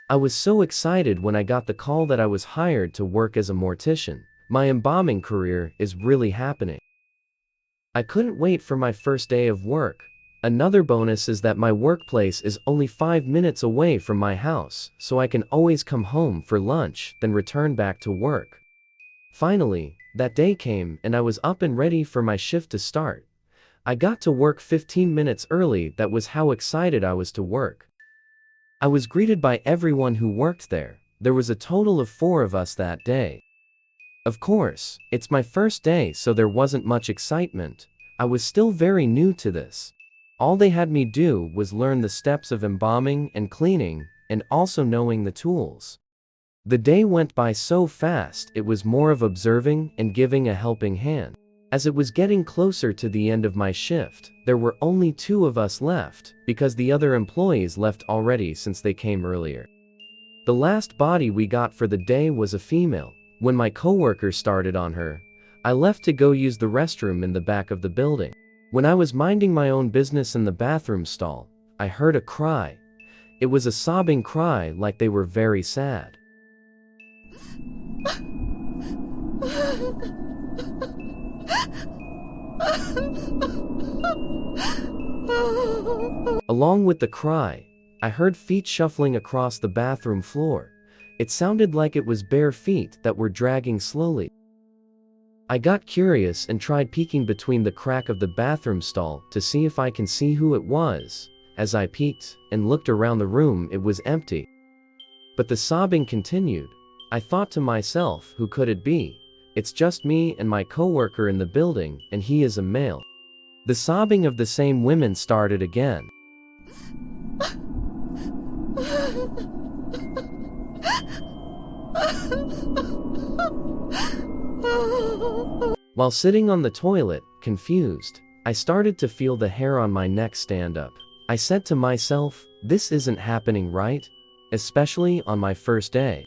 I was so excited when I got the call that I was hired to work as a mortician. My embalming career is really happening. I couldn't wait for my first day of work. Another bonus is that my workplace is only 5 minutes away from my house, so I can always come home for lunch, then return back to work. Finally, that day came and I was up and ready for my shift to start. I got to work 15 minutes early. That was how excited I was to work. I was greeted by everyone who worked there. There was a total of 4 of us that day. Of course, it's my first day, so there wasn't much excitement. I was still very new to this. All they had me do was learn the steps of embalming and cleaning, and also knowing the tools. The day went by so fast, it was more of observing and giving a helping hand. As it was getting closer to the end of my shift, there were only 2 of us left, because the other employees left already since they came earlier. The last body we got for the day was a female. When my coworker started on her, I left to go use the restroom in the back of the building. When I was minding my own business in the bathroom stall, I heard a cry. It was a sobbing cry, like they were very sad. Along with the cry, I heard feet shuffling across the bathroom floor. It sounded like it was bare feet that were dragging slowly. I got curious and tried peeking between the crack of the bathroom stall to see if I can see who it was. As I peeked and looked around the room, it was empty. But the sobbing continued. I thought to myself, who could it be? It's just me and my coworker in the building, and he is a male. The sobbing of the same women started again. While sitting on the toilet, confused, I started to feel the hair on my neck stand up. I said to myself, this isn't happening, right? Especially on my first day.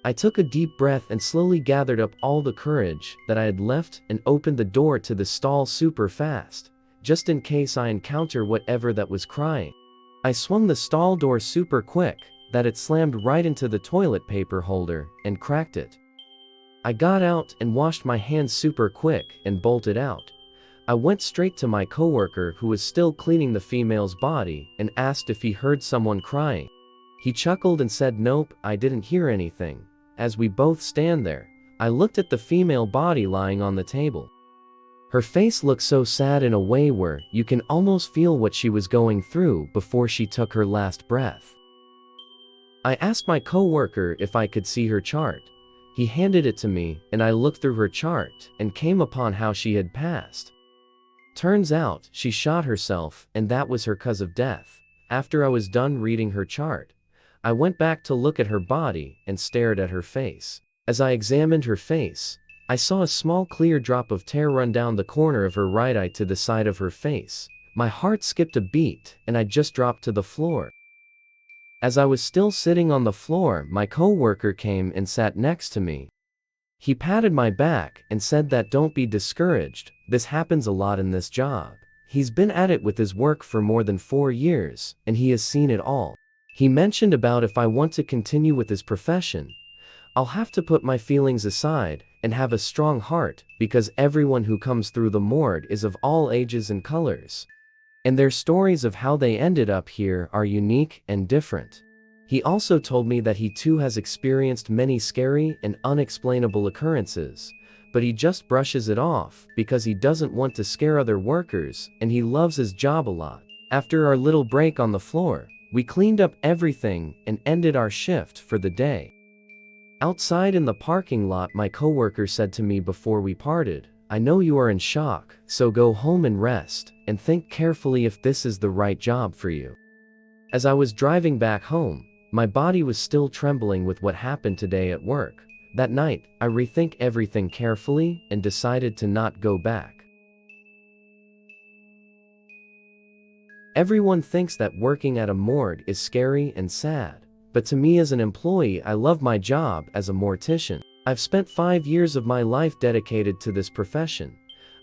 I took a deep breath and slowly gathered up all the courage that I had left and opened the door to the stall super fast, just in case I encounter whatever that was crying. I swung the stall door super quick, that it slammed right into the toilet paper holder and cracked it. I got out and washed my hands super quick and bolted out. I went straight to my coworker who was still cleaning the female's body and asked if he heard someone crying. He chuckled and said nope, I didn't hear anything. As we both stand there, I looked at the female body lying on the table. Her face looked so sad in a way where you can almost feel what she was going through before she took her last breath. I asked my coworker if I could see her chart. He handed it to me, and I looked through her chart and came upon how she had passed. Turns out, she shot herself, and that was her cause of death. After I was done reading her chart, I went back to look at her body and stared at her face. As I examined her face, I saw a small clear drop of tear run down the corner of her right eye to the side of her face. My heart skipped a beat, and I just dropped to the floor. As I was still sitting on the floor, my coworker came and sat next to me. He patted my back and said that don't be discouraged, this happens a lot in this job. He's been at it with his work for more than 4 years, and he has seen it all. He mentioned about if I want to continue with his profession, I'll have to put my feelings aside and have a strong heart, because everyone who comes through the morgue is of all ages and colors. And their stories of how they ended up here are unique and different. He also told me that he too has experienced many scary and unexplainable occurrences, but he just brushes it off because he doesn't want to scare other workers and he loves his job a lot. After our little break on the floor, we cleaned up everything and ended our shift for the day. Outside in the parking lot, my coworker said to me before we parted, I know you are in shock, so go home and rest, and think carefully if this is the right job for you. As I was driving back home, my body was still trembling with what happened today at work. That night, I rethink everything carefully and decided to not go back. Everyone thinks that working at a morgue is scary and sad, but to me as an employee, I love my job as a mortician. I've spent 5 years of my life dedicated to this profession.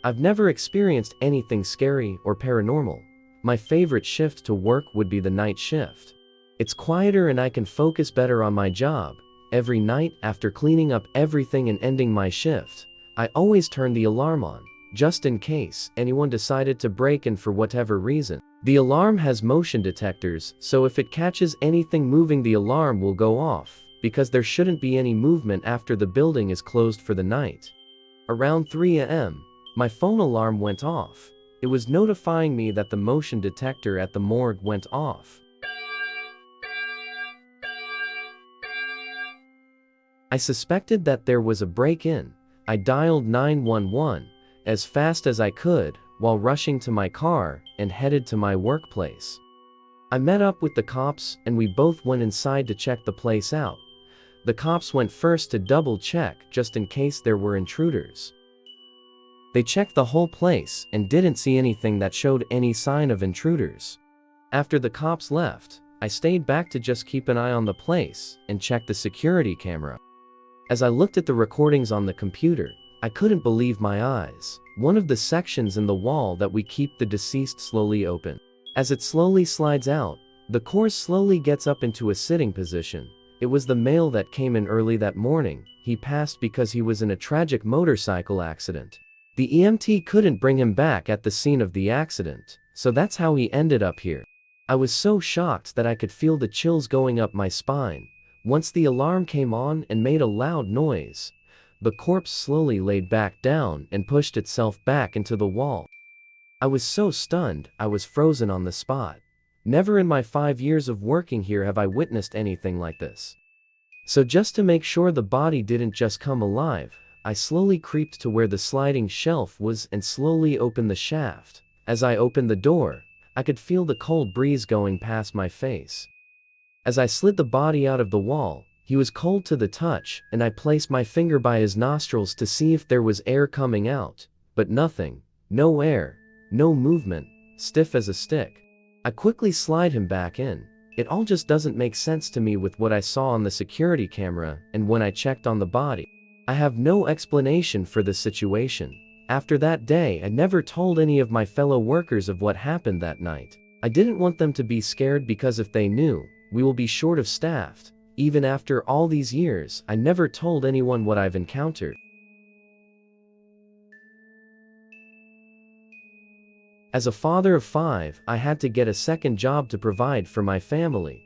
I've never experienced anything scary or paranormal. My favorite shift to work would be the night shift. It's quieter and I can focus better on my job. Every night, after cleaning up everything and ending my shift, I always turn the alarm on, just in case anyone decided to break in for whatever reason. The alarm has motion detectors, so if it catches anything moving, the alarm will go off, because there shouldn't be any movement after the building is closed for the night. Around 3 a.m., my phone alarm went off. It was notifying me that the motion detector at the morgue went off. I suspected that there was a break-in. I dialed 911 as fast as I could while rushing to my car and headed to my workplace. I met up with the cops and we both went inside to check the place out. The cops went first to double-check just in case there were intruders. They checked the whole place and didn't see anything that showed any sign of intruders. After the cops left, I stayed back to just keep an eye on the place and check the security camera. As I looked at the recordings on the computer, I couldn't believe my eyes. One of the sections in the wall that we keep the deceased slowly open. As it slowly slides out, the corpse slowly gets up into a sitting position. It was the male that came in early that morning. He passed because he was in a tragic motorcycle accident. The EMT couldn't bring him back at the scene of the accident, so that's how he ended up here. I was so shocked that I could feel the chills going up my spine. Once the alarm came on and made a loud noise, the corpse slowly laid back down and pushed itself back into the wall. I was so stunned, I was frozen on the spot. Never in my 5 years of working here have I witnessed anything like this. So just to make sure the body didn't just come alive, I slowly creeped to where the sliding shelf was and slowly opened the shaft. As I opened the door, I could feel the cold breeze going past my face. As I slid the body out of the wall, he was cold to the touch, and I placed my finger by his nostrils to see if there was air coming out, but nothing, no air, no movement, stiff as a stick. I quickly slid him back in. It all just doesn't make sense to me with what I saw on the security camera and when I checked on the body. I have no explanation for the situation. After that day, I never told any of my fellow workers of what happened that night. I didn't want them to be scared because if they knew, we will be short of staff. Even after all these years, I never told anyone what I've encountered. As a father of 5, I had to get a second job to provide for my family.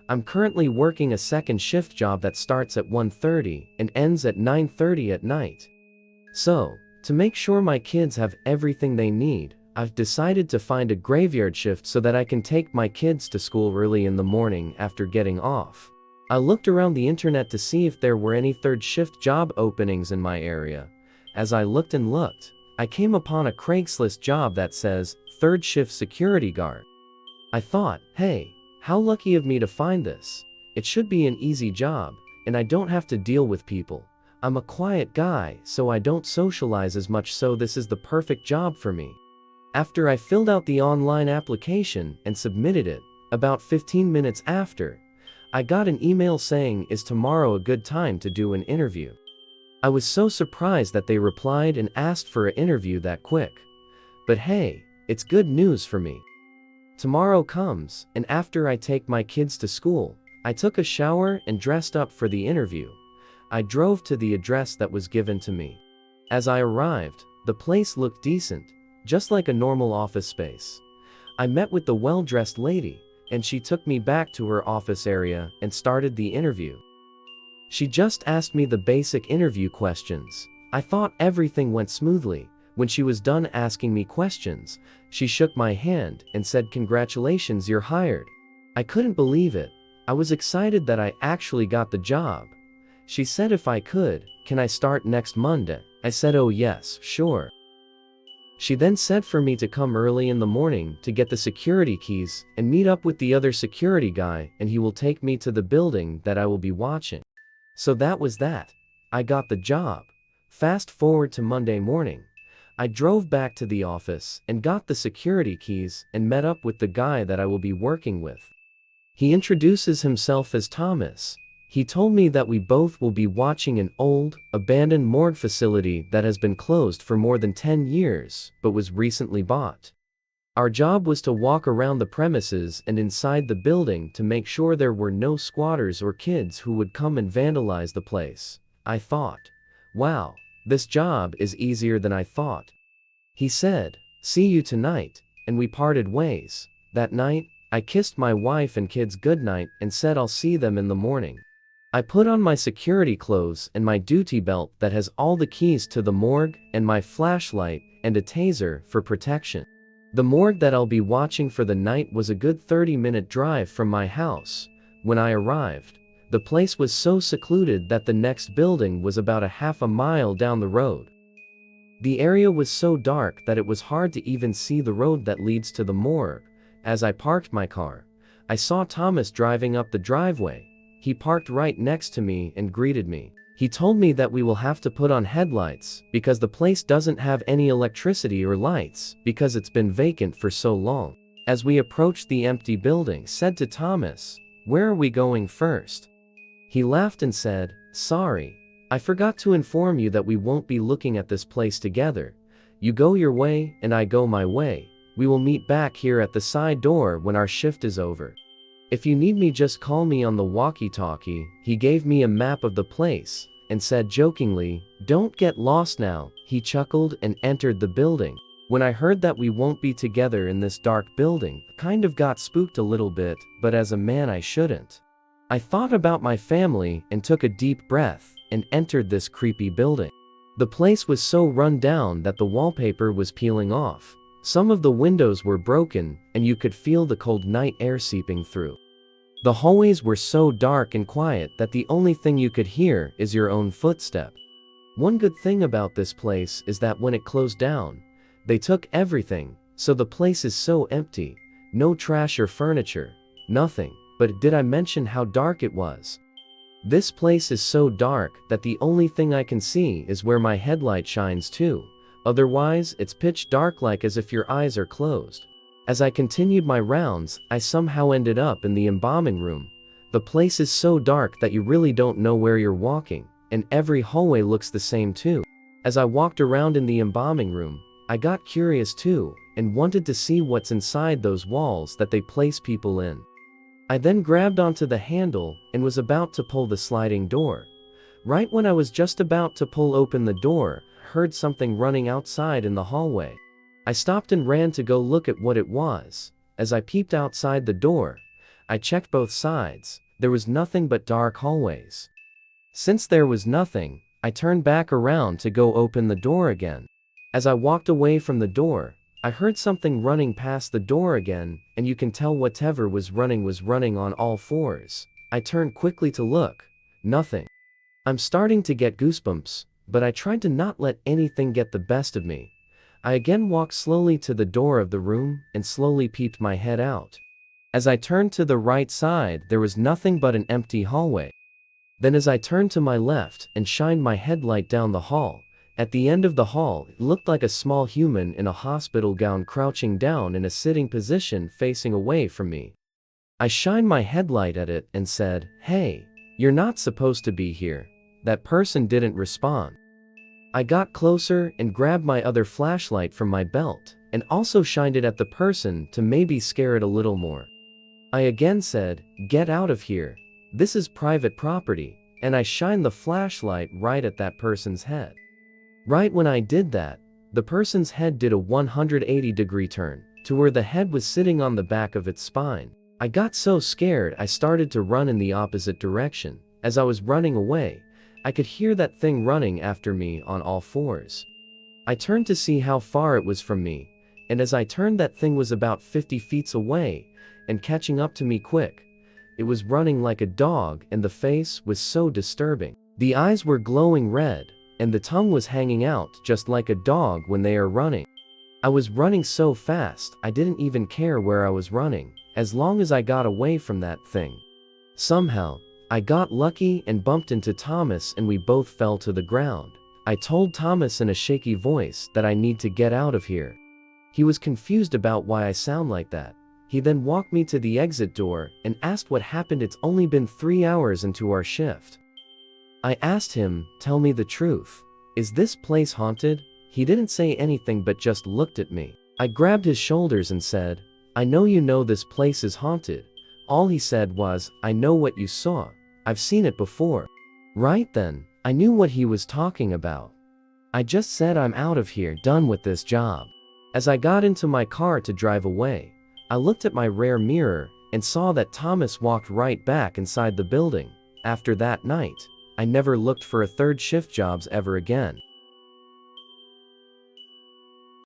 I'm currently working a second shift job that starts at 1:30 and ends at 9:30 at night. So, to make sure my kids have everything they need, I've decided to find a graveyard shift so that I can take my kids to school early in the morning after getting off. I looked around the internet to see if there were any third shift job openings in my area. As I looked and looked, I came upon a Craigslist job that says, third shift security guard. I thought, hey, how lucky of me to find this. It should be an easy job, and I don't have to deal with people. I'm a quiet guy, so I don't socialize as much, so this is the perfect job for me. After I filled out the online application and submitted it, about 15 minutes after, I got an email saying, is tomorrow a good time to do an interview? I was so surprised that they replied and asked for an interview that quick. But hey, it's good news for me. Tomorrow comes, and after I take my kids to school, I took a shower and dressed up for the interview. I drove to the address that was given to me. As I arrived, the place looked decent, just like a normal office space. I met with the well-dressed lady, and she took me back to her office area and started the interview. She just asked me the basic interview questions. I thought everything went smoothly. When she was done asking me questions, she shook my hand and said, "Congratulations, you're hired." I couldn't believe it. I was excited that I actually got the job. She said if I could, "Can I start next Monday?" I said, "Oh yes, sure." She then said for me to come early in the morning to get the security keys and meet up with the other security guy, and he will take me to the building that I will be watching. So that was that. I got the job. Fast forward to Monday morning. I drove back to the office and got the security keys and met up with the guy that I will be working with. He introduces himself as Thomas. He told me that we both will be watching an old, abandoned morgue facility that has been closed for more than 10 years, but was recently bought. Our job was to walk around the premises and inside the building to make sure there were no squatters or kids who would come and vandalize the place. I thought, wow, this job is easier than I thought. He said, see you tonight, and we parted ways. That night, I kissed my wife and kids goodnight and said I'll see them in the morning. I put on my security clothes and my duty belt that has all the keys to the morgue and my flashlight and a taser for protection. The morgue that I'll be watching for the night was a good 30-minute drive from my house. When I arrived, the place was so secluded that the next building was about a half a mile down the road. The area was so dark that it was hard to even see the road that leads to the morgue. As I parked my car, I saw Thomas driving up the driveway. He parked right next to me and greeted me. He told me that we will have to put on headlights because the place doesn't have any electricity or lights because it's been vacant for so long. As we approached the empty building, said to Thomas, "Where are we going first?" He laughed and said, "Sorry, I forgot to inform you that we won't be looking at this place together. You go your way and I go my way. We will meet back here at the side door when our shift is over. If you need me, just call me on the walkie-talkie." He gave me a map of the place and said jokingly, "Don't get lost now." He chuckled and entered the building. When I heard that we won't be together in this dark building, kind of got spooked a little bit, but as a man I shouldn't. I thought about my family and took a deep breath and entered this creepy building. The place was so run down that the wallpaper was peeling off. Some of the windows were broken, and you could feel the cold night air seeping through. The hallways were so dark and quiet that the only thing you could hear is your own footstep. One good thing about this place is that when it closed down, they took everything, so the place is so empty. No trash or furniture, nothing. But did I mention how dark it was? This place is so dark that the only thing I can see is where my headlight shines too. Otherwise, it's pitch dark, like as if your eyes are closed. As I continued my rounds, I somehow ended up in the embalming room. The place is so dark that you really don't know where you're walking, and every hallway looks the same too. As I walked around in the embalming room, I got curious too, and wanted to see what's inside those walls that they place people in. I then grabbed onto the handle and was about to pull the sliding door. Right when I was just about to pull open the door, heard something running outside in the hallway. I stopped and ran to go look at what it was. As I peeped outside the door, I checked both sides. There was nothing but dark hallways. Since there was nothing, I turned back around to go open the door again. As I walked away from the door, I heard something running past the door again, and you can tell whatever was running on all fours. I turned quickly to look. Nothing. I'm starting to get goosebumps, but I tried to not let anything get the best of me. I again walked slowly to the door of the room and slowly peeped my head out. As I turned to the right side, there was nothing but an empty hallway. Then as I turned to my left and shined my headlight down the hall, at the end of the hall, it looked like a small human in a hospital gown crouching down in a sitting position facing away from me. I shined my headlight at it and said, "Hey, you're not supposed to be here." That person didn't respond. I got closer and grabbed my other flashlight from my belt and also shined it at the person to maybe scare it a little more. I again said, "Get out of here. This is private property," and I shined the flashlight right at that person's head. Right when I did that, the person's head did a 180-degree turn to where the head was sitting on the back of its spine. I got so scared I started to run in the opposite direction. As I was running away, I could hear that thing running after me on all fours. I turned to see how far it was from me, and as I turned, that thing was about 50 feet away and catching up to me quick. It was running like a dog, and the face was so disturbing. The eyes were glowing red, and the tongue was hanging out just like a dog when they are running. I was running so fast, I didn't even care where I was running, as long as I got away from that thing. Somehow, I got lucky and bumped into Thomas, and we both fell to the ground. I told Thomas in a shaky voice that I need to get out of here. He was confused about why I sound like that. He then walked me to the exit door and asked what happened. It's only been 3 hours into our shift. I asked him, "Tell me the truth. Is this place haunted?" He didn't say anything but just looked at me. I grabbed his shoulders and said, "I know you know this place is haunted." All he said was, "I know what you saw. I've seen it before." Right then, I knew what he was talking about. I just said, "I'm out of here, done with this job." As I got into my car to drive away, I looked at my rear mirror and saw that Thomas walked right back inside the building. After that night, I never looked for a third shift jobs ever again.